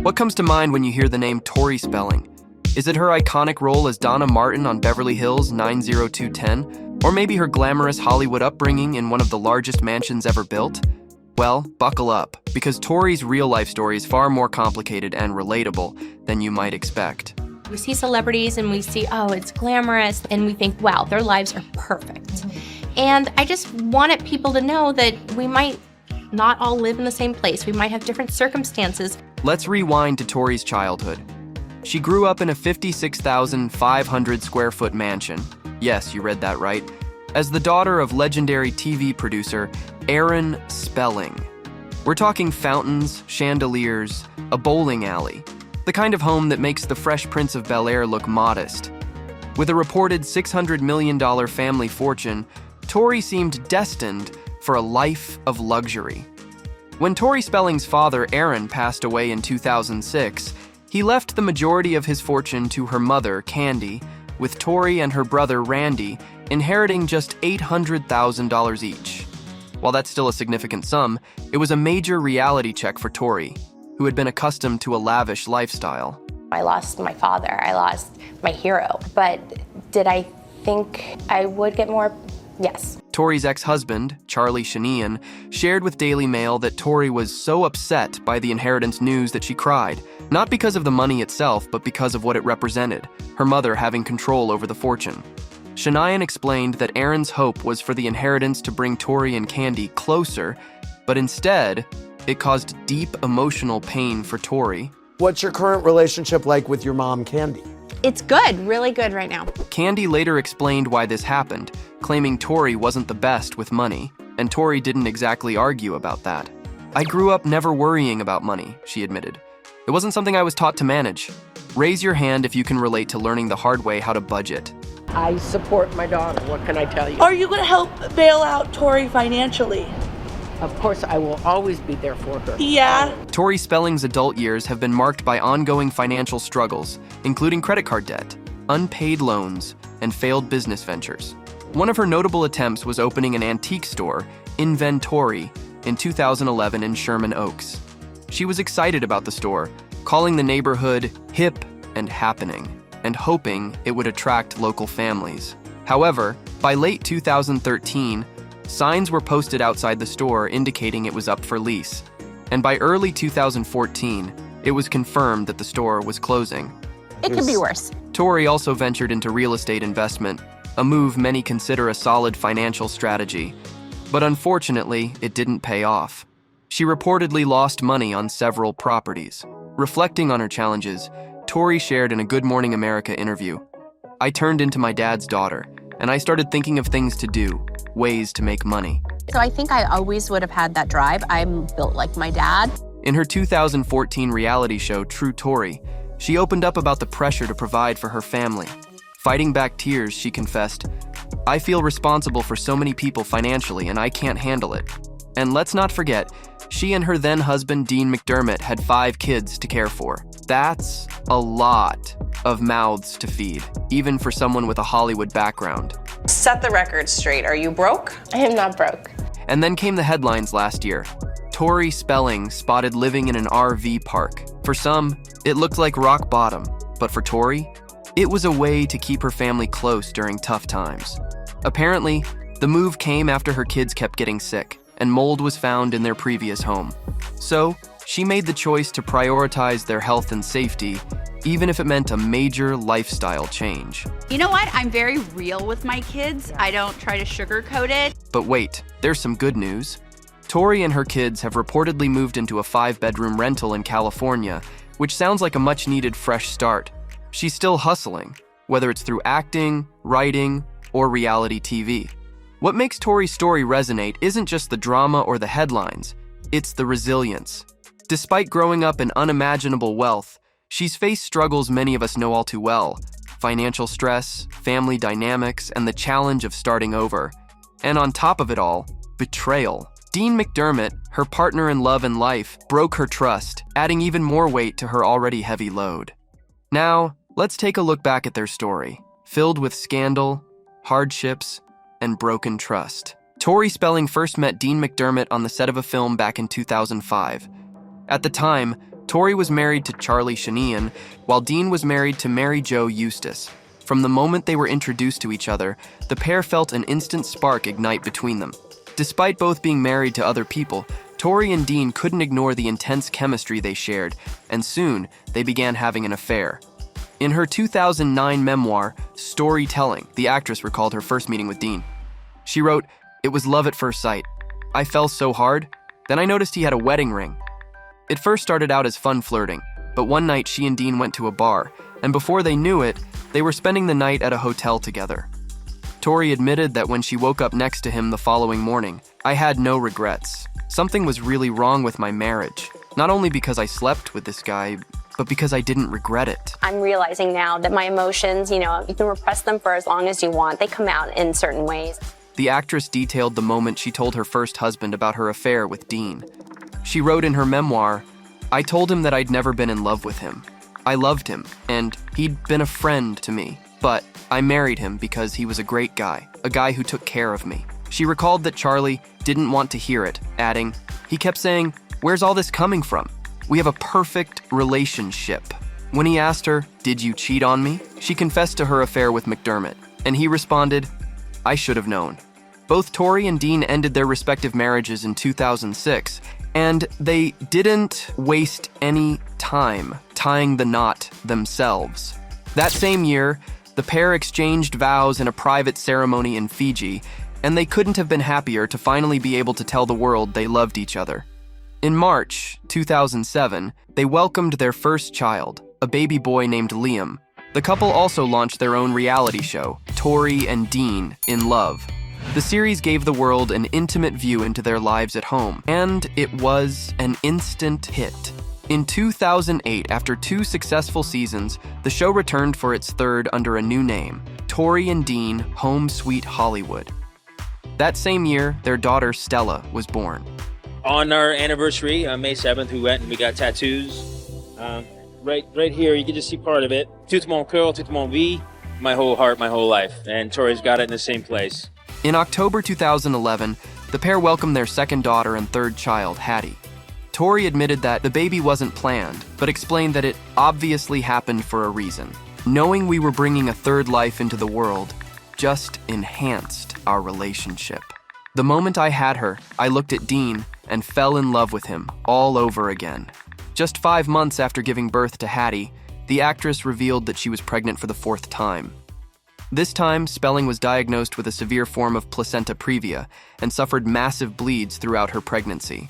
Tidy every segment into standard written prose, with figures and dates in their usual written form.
What comes to mind when you hear the name Tori Spelling? Is it her iconic role as Donna Martin on Beverly Hills 90210? Or maybe her glamorous Hollywood upbringing in one of the largest mansions ever built? Well, buckle up, because Tori's real-life story is far more complicated and relatable than you might expect. We see celebrities and we see, oh, it's glamorous, and we think, wow, their lives are perfect. And I just wanted people to know that we might not all live in the same place. We might have different circumstances. Let's rewind to Tori's childhood. She grew up in a 56,500 square foot mansion. Yes, you read that right. As the daughter of legendary TV producer Tori Spelling. We're talking fountains, chandeliers, a bowling alley. The kind of home that makes the Fresh Prince of Bel-Air look modest. With a reported $600 million family fortune, Tori seemed destined for a life of luxury. When Tori Spelling's father, Aaron, passed away in 2006, he left the majority of his fortune to her mother, Candy, with Tori and her brother, Randy, inheriting just $800,000 each. While that's still a significant sum, it was a major reality check for Tori, who had been accustomed to a lavish lifestyle. I lost my father, I lost my hero, but did I think I would get more? Yes. Tori's ex-husband, Charlie Sheehan, shared with Daily Mail that Tori was so upset by the inheritance news that she cried, not because of the money itself, but because of what it represented, her mother having control over the fortune. Sheehan explained that Aaron's hope was for the inheritance to bring Tori and Candy closer, but instead, it caused deep emotional pain for Tori. What's your current relationship like with your mom, Candy? It's good, really good right now. Candy later explained why this happened, claiming Tori wasn't the best with money, and Tori didn't exactly argue about that. "I grew up never worrying about money," she admitted. "It wasn't something I was taught to manage." Raise your hand if you can relate to learning the hard way how to budget. I support my daughter, what can I tell you? Are you going to help bail out Tori financially? Of course, I will always be there for her. Yeah. Tori Spelling's adult years have been marked by ongoing financial struggles, including credit card debt, unpaid loans, and failed business ventures. One of her notable attempts was opening an antique store, Inventory, in 2011 in Sherman Oaks. She was excited about the store, calling the neighborhood hip and happening, and hoping it would attract local families. However, by late 2013, signs were posted outside the store indicating it was up for lease. And by early 2014, it was confirmed that the store was closing. It could be worse. Tori also ventured into real estate investment, a move many consider a solid financial strategy. But unfortunately, it didn't pay off. She reportedly lost money on several properties. Reflecting on her challenges, Tori shared in a Good Morning America interview, "I turned into my dad's daughter, and I started thinking of things to do, ways to make money." So I think I always would have had that drive. I'm built like my dad. In her 2014 reality show, True Tori, she opened up about the pressure to provide for her family. Fighting back tears, she confessed, "I feel responsible for so many people financially, and I can't handle it." And let's not forget, she and her then-husband, Dean McDermott, had 5 kids to care for. That's a lot of mouths to feed, even for someone with a Hollywood background. Set the record straight. Are you broke? I am not broke. And then came the headlines last year. Tori Spelling spotted living in an RV park. For some, it looked like rock bottom, but for Tori, it was a way to keep her family close during tough times. Apparently, the move came after her kids kept getting sick, and mold was found in their previous home. So, she made the choice to prioritize their health and safety, even if it meant a major lifestyle change. You know what? I'm very real with my kids. I don't try to sugarcoat it. But wait, there's some good news. Tori and her kids have reportedly moved into a 5-bedroom rental in California, which sounds like a much-needed fresh start. She's still hustling, whether it's through acting, writing, or reality TV. What makes Tori's story resonate isn't just the drama or the headlines, it's the resilience. Despite growing up in unimaginable wealth, she's faced struggles many of us know all too well: financial stress, family dynamics, and the challenge of starting over. And on top of it all, betrayal. Dean McDermott, her partner in love and life, broke her trust, adding even more weight to her already heavy load. Now, let's take a look back at their story, filled with scandal, hardships, and broken trust. Tori Spelling first met Dean McDermott on the set of a film back in 2005. At the time, Tori was married to Charlie Sheehan, while Dean was married to Mary Jo Eustace. From the moment they were introduced to each other, the pair felt an instant spark ignite between them. Despite both being married to other people, Tori and Dean couldn't ignore the intense chemistry they shared, and soon they began having an affair. In her 2009 memoir, Storytelling, the actress recalled her first meeting with Dean. She wrote, "It was love at first sight. I fell so hard, then I noticed he had a wedding ring. It first started out as fun flirting, but one night she and Dean went to a bar, and before they knew it, they were spending the night at a hotel together." Tori admitted that when she woke up next to him the following morning, "I had no regrets. Something was really wrong with my marriage, not only because I slept with this guy, but because I didn't regret it." I'm realizing now that my emotions, you can repress them for as long as you want. They come out in certain ways. The actress detailed the moment she told her first husband about her affair with Dean. She wrote in her memoir, "I told him that I'd never been in love with him. I loved him, and he'd been a friend to me, but I married him because he was a great guy, a guy who took care of me." She recalled that Charlie didn't want to hear it, adding, "He kept saying, 'Where's all this coming from? We have a perfect relationship.'" When he asked her, "Did you cheat on me?" she confessed to her affair with McDermott, and he responded, "I should have known." Both Tori and Dean ended their respective marriages in 2006, and they didn't waste any time tying the knot themselves. That same year, the pair exchanged vows in a private ceremony in Fiji, and they couldn't have been happier to finally be able to tell the world they loved each other. In March 2007, they welcomed their first child, a baby boy named Liam. The couple also launched their own reality show, Tori and Dean in Love. The series gave the world an intimate view into their lives at home, and it was an instant hit. In 2008, after 2 successful seasons, the show returned for its third under a new name, Tori and Dean Home Sweet Hollywood. That same year, their daughter Stella was born. On our anniversary, on May 7th, we went and we got tattoos. Right here, you can just see part of it. Tout mon cœur, tout mon vie, my whole heart, my whole life. And Tori's got it in the same place. In October 2011, the pair welcomed their second daughter and third child, Hattie. Tori admitted that the baby wasn't planned, but explained that it obviously happened for a reason. "Knowing we were bringing a third life into the world just enhanced our relationship. The moment I had her, I looked at Dean and fell in love with him all over again." Just 5 months after giving birth to Hattie, the actress revealed that she was pregnant for the 4th time. This time, Spelling was diagnosed with a severe form of placenta previa and suffered massive bleeds throughout her pregnancy.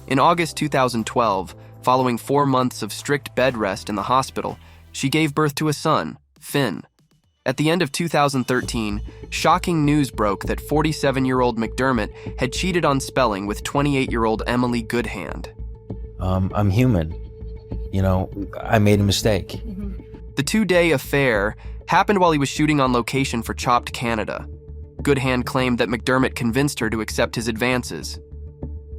In August 2012, following 4 months of strict bed rest in the hospital, she gave birth to a son, Finn. At the end of 2013, shocking news broke that 47-year-old McDermott had cheated on Spelling with 28-year-old Emily Goodhand. I'm human. I made a mistake. The 2-day affair happened while he was shooting on location for Chopped Canada. Goodhand claimed that McDermott convinced her to accept his advances.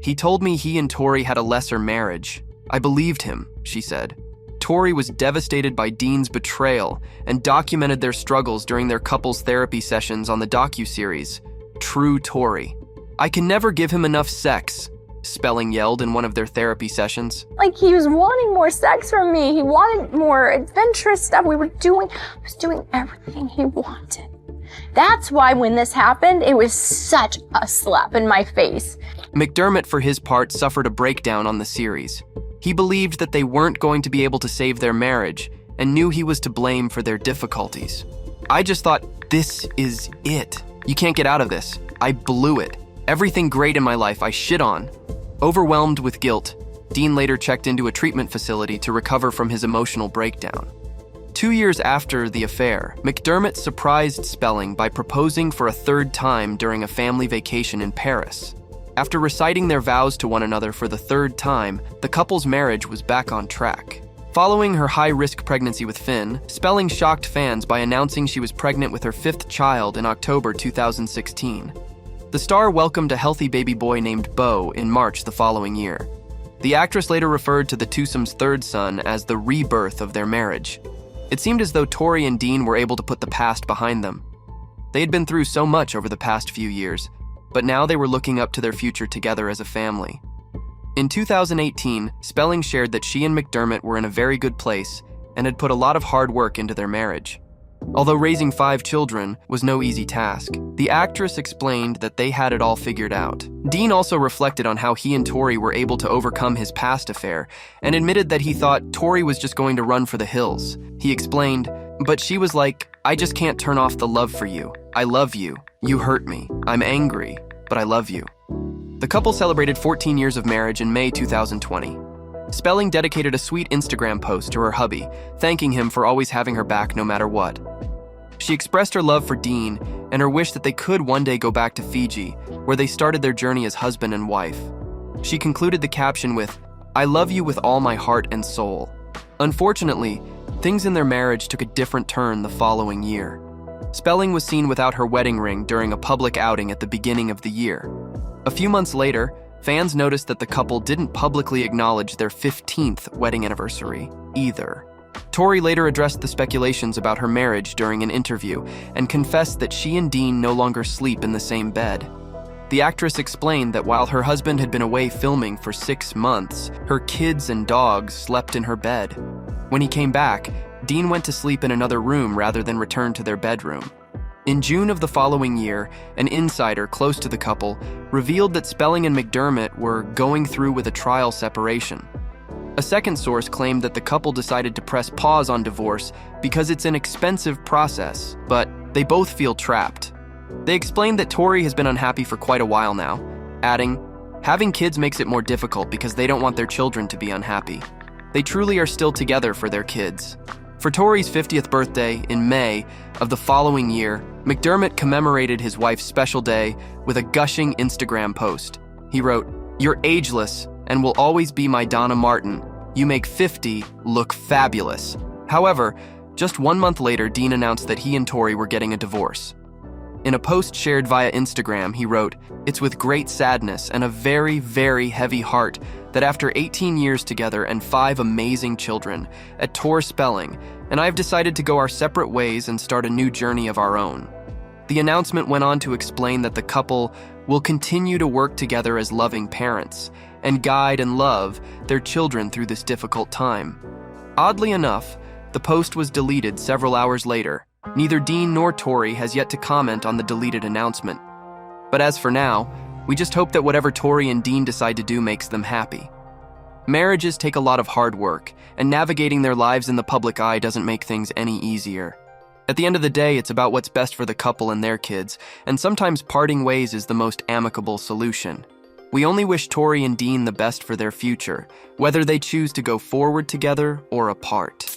"He told me he and Tori had a lesser marriage. I believed him," she said. Tori was devastated by Dean's betrayal and documented their struggles during their couples therapy sessions on the docuseries, True Tori. "I can never give him enough sex," Spelling yelled in one of their therapy sessions. He was wanting more sex from me. He wanted more adventurous stuff. I was doing everything he wanted. That's why when this happened, it was such a slap in my face. McDermott, for his part, suffered a breakdown on the series. He believed that they weren't going to be able to save their marriage and knew he was to blame for their difficulties. "I just thought, this is it. You can't get out of this. I blew it. Everything great in my life I shit on." Overwhelmed with guilt, Dean later checked into a treatment facility to recover from his emotional breakdown. 2 years after the affair, McDermott surprised Spelling by proposing for a 3rd time during a family vacation in Paris. After reciting their vows to one another for the 3rd time, the couple's marriage was back on track. Following her high-risk pregnancy with Finn, Spelling shocked fans by announcing she was pregnant with her 5th child in October 2016. The star welcomed a healthy baby boy named Beau in March the following year. The actress later referred to the twosome's 3rd son as the rebirth of their marriage. It seemed as though Tori and Dean were able to put the past behind them. They had been through so much over the past few years, but now they were looking up to their future together as a family. In 2018, Spelling shared that she and McDermott were in a very good place and had put a lot of hard work into their marriage. Although raising 5 children was no easy task, the actress explained that they had it all figured out. Dean also reflected on how he and Tori were able to overcome his past affair and admitted that he thought Tori was just going to run for the hills. He explained, "But she was like, I just can't turn off the love for you. I love you. You hurt me. I'm angry, but I love you." The couple celebrated 14 years of marriage in May 2020. Spelling dedicated a sweet Instagram post to her hubby, thanking him for always having her back no matter what. She expressed her love for Dean and her wish that they could one day go back to Fiji, where they started their journey as husband and wife. She concluded the caption with, "I love you with all my heart and soul." Unfortunately, things in their marriage took a different turn the following year. Spelling was seen without her wedding ring during a public outing at the beginning of the year. A few months later, fans noticed that the couple didn't publicly acknowledge their 15th wedding anniversary either. Tori later addressed the speculations about her marriage during an interview and confessed that she and Dean no longer sleep in the same bed. The actress explained that while her husband had been away filming for 6 months, her kids and dogs slept in her bed. When he came back, Dean went to sleep in another room rather than return to their bedroom. In June of the following year, an insider close to the couple revealed that Spelling and McDermott were going through with a trial separation. A second source claimed that the couple decided to press pause on divorce because it's an expensive process, but they both feel trapped. They explained that Tori has been unhappy for quite a while now, adding, "Having kids makes it more difficult because they don't want their children to be unhappy. They truly are still together for their kids." For Tori's 50th birthday in May of the following year, McDermott commemorated his wife's special day with a gushing Instagram post. He wrote, "You're ageless and will always be my Donna Martin. You make 50 look fabulous." However, just 1 month later, Dean announced that he and Tori were getting a divorce. In a post shared via Instagram, he wrote, "It's with great sadness and a very, very heavy heart that after 18 years together and 5 amazing children at Tori Spelling, and I've decided to go our separate ways and start a new journey of our own." The announcement went on to explain that the couple will continue to work together as loving parents and guide and love their children through this difficult time. Oddly enough, the post was deleted several hours later. Neither Dean nor Tori has yet to comment on the deleted announcement. But as for now, we just hope that whatever Tori and Dean decide to do makes them happy. Marriages take a lot of hard work, and navigating their lives in the public eye doesn't make things any easier. At the end of the day, it's about what's best for the couple and their kids, and sometimes parting ways is the most amicable solution. We only wish Tori and Dean the best for their future, whether they choose to go forward together or apart.